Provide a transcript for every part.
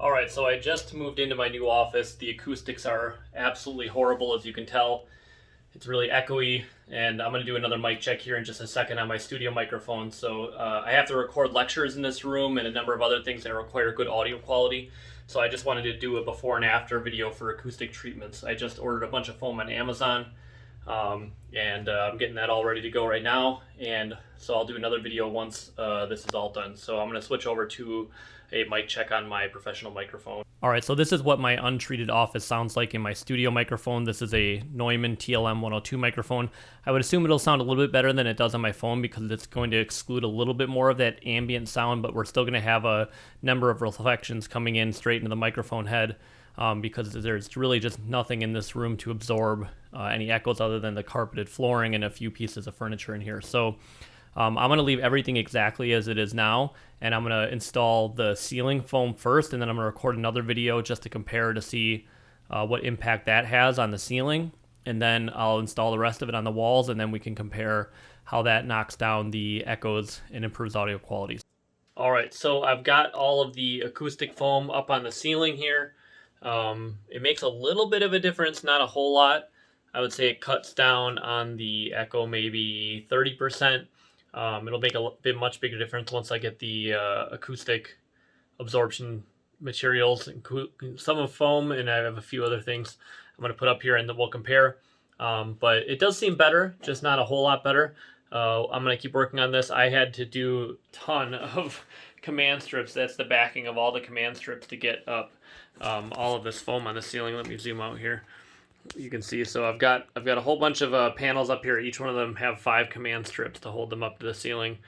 Alright, so I just moved into my new office. The acoustics are absolutely horrible, as you can tell. It's really echoey, and I'm going to do another mic check here in just a second on my studio microphone. So I have to record lectures in this room and a number of other things that require good audio quality. So I just wanted to do a before and after video for acoustic treatments. I just ordered a bunch of foam on Amazon, and I'm getting that all ready to go right now. And so I'll do another video once this is all done. So I'm going to switch over to a mic check on my professional microphone. Alright, so this is what my untreated office sounds like in my studio microphone. This is a Neumann TLM 102 microphone. I would assume it'll sound a little bit better than it does on my phone because it's going to exclude a little bit more of that ambient sound, but we're still going to have a number of reflections coming in straight into the microphone head because there's really just nothing in this room to absorb any echoes other than the carpeted flooring and a few pieces of furniture in here. So I'm going to leave everything exactly as it is now, and I'm going to install the ceiling foam first, and then I'm going to record another video just to compare to see what impact that has on the ceiling, and then I'll install the rest of it on the walls, and then we can compare how that knocks down the echoes and improves audio quality. Alright, so I've got all of the acoustic foam up on the ceiling here. It makes a little bit of a difference, not a whole lot. I would say it cuts down on the echo maybe 30%. It'll make a much bigger difference once I get the acoustic absorption materials, some of foam, and I have a few other things I'm going to put up here and then we'll compare. But it does seem better, just not a whole lot better. I'm going to keep working on this. I had to do a ton of command strips. That's the backing of all the command strips to get up all of this foam on the ceiling. Let me zoom out here. You can see, so I've got a whole bunch of panels up here. Each one of them have 5 command strips to hold them up to the ceiling.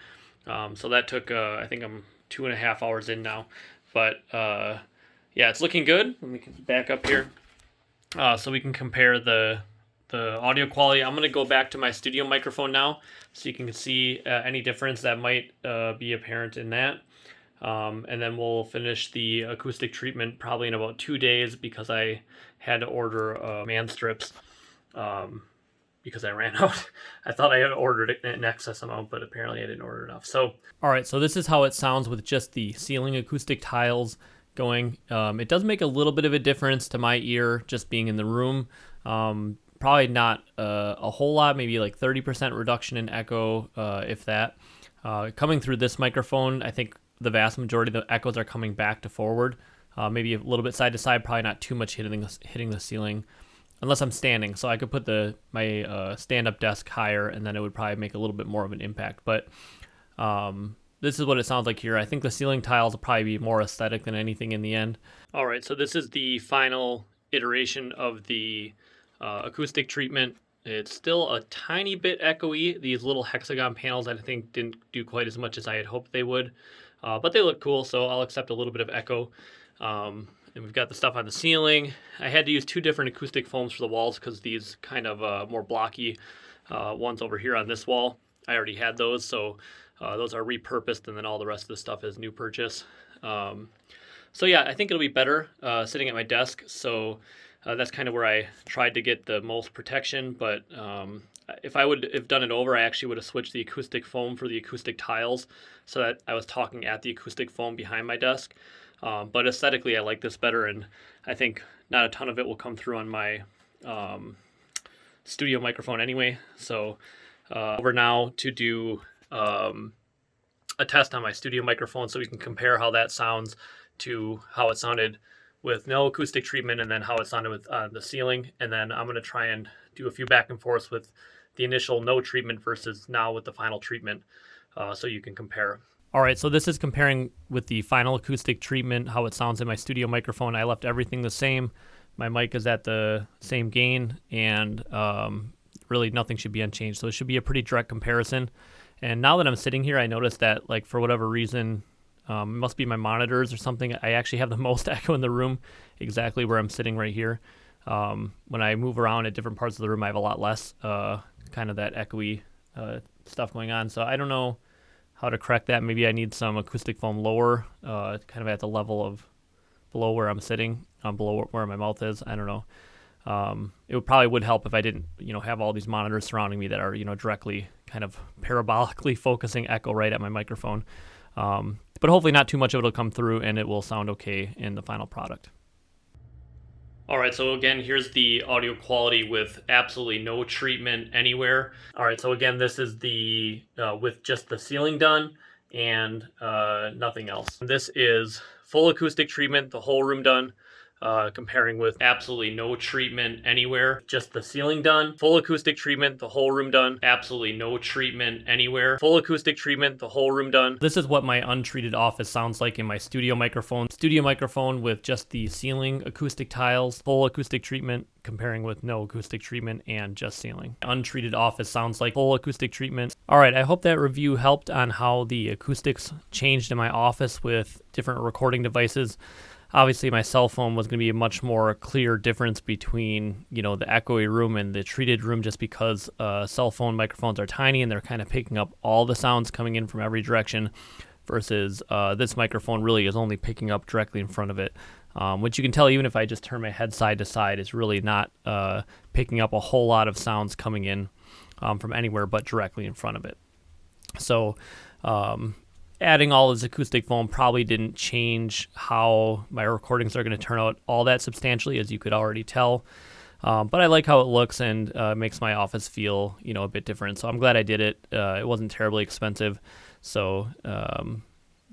So that took, I think I'm 2.5 hours in now. But yeah, it's looking good. Let me back up here so we can compare the audio quality. I'm going to go back to my studio microphone now so you can see any difference that might be apparent in that. And then we'll finish the acoustic treatment probably in about 2 days because I had to order man strips because I ran out. I thought I had ordered an excess amount, but apparently I didn't order enough. So, all right, so this is how it sounds with just the ceiling acoustic tiles going. It does make a little bit of a difference to my ear just being in the room. Probably not a whole lot, maybe like 30% reduction in echo, if that. Coming through this microphone, I think the vast majority of the echoes are coming back to forward, maybe a little bit side to side, probably not too much hitting the ceiling, unless I'm standing. So I could put my stand-up desk higher, and then it would probably make a little bit more of an impact. But this is what it sounds like here. I think the ceiling tiles will probably be more aesthetic than anything in the end. All right, so this is the final iteration of the acoustic treatment. It's still a tiny bit echoey. These little hexagon panels I think didn't do quite as much as I had hoped they would. But they look cool, so I'll accept a little bit of echo. And we've got the stuff on the ceiling. I had to use 2 different acoustic foams for the walls because these kind of more blocky ones over here on this wall, I already had those, so those are repurposed, and then all the rest of the stuff is new purchase. So yeah, I think it'll be better sitting at my desk, so that's kind of where I tried to get the most protection, but if I would have done it over, I actually would have switched the acoustic foam for the acoustic tiles so that I was talking at the acoustic foam behind my desk. But aesthetically, I like this better, and I think not a ton of it will come through on my studio microphone anyway. So over now to do a test on my studio microphone so we can compare how that sounds to how it sounded with no acoustic treatment, and then how it sounded with the ceiling. And then I'm going to try and do a few back and forths with the initial no treatment versus now with the final treatment so you can compare. All right, so this is comparing with the final acoustic treatment, how it sounds in my studio microphone. I left everything the same. My mic is at the same gain, and really nothing should be unchanged. So it should be a pretty direct comparison. And now that I'm sitting here, I noticed that, like, for whatever reason, it must be my monitors or something, I actually have the most echo in the room exactly where I'm sitting right here. When I move around at different parts of the room, I have a lot less kind of that echoey stuff going on. So I don't know how to correct that. Maybe I need some acoustic foam lower, kind of at the level of below where I'm sitting, below where my mouth is. I don't know. It probably would help if I didn't, have all these monitors surrounding me that are, directly kind of parabolically focusing echo right at my microphone. But hopefully not too much of it will come through and it will sound okay in the final product. All right, so again, here's the audio quality with absolutely no treatment anywhere. All right, so again, this is the with just the ceiling done and nothing else. This is full acoustic treatment, the whole room done. Comparing with absolutely no treatment anywhere, just the ceiling done, full acoustic treatment, the whole room done, absolutely no treatment anywhere, full acoustic treatment, the whole room done. This is what my untreated office sounds like in my studio microphone. Studio microphone with just the ceiling acoustic tiles, full acoustic treatment, comparing with no acoustic treatment and just ceiling. Untreated office sounds like full acoustic treatment. All right, I hope that review helped on how the acoustics changed in my office with different recording devices. Obviously, my cell phone was going to be a much more clear difference between, the echoey room and the treated room, just because cell phone microphones are tiny and they're kind of picking up all the sounds coming in from every direction, versus this microphone really is only picking up directly in front of it, which you can tell even if I just turn my head side to side, it's really not picking up a whole lot of sounds coming in from anywhere but directly in front of it. So adding all this acoustic foam probably didn't change how my recordings are going to turn out all that substantially, as you could already tell. But I like how it looks and makes my office feel, a bit different. So I'm glad I did it. It wasn't terribly expensive. So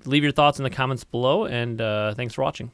leave your thoughts in the comments below, and thanks for watching.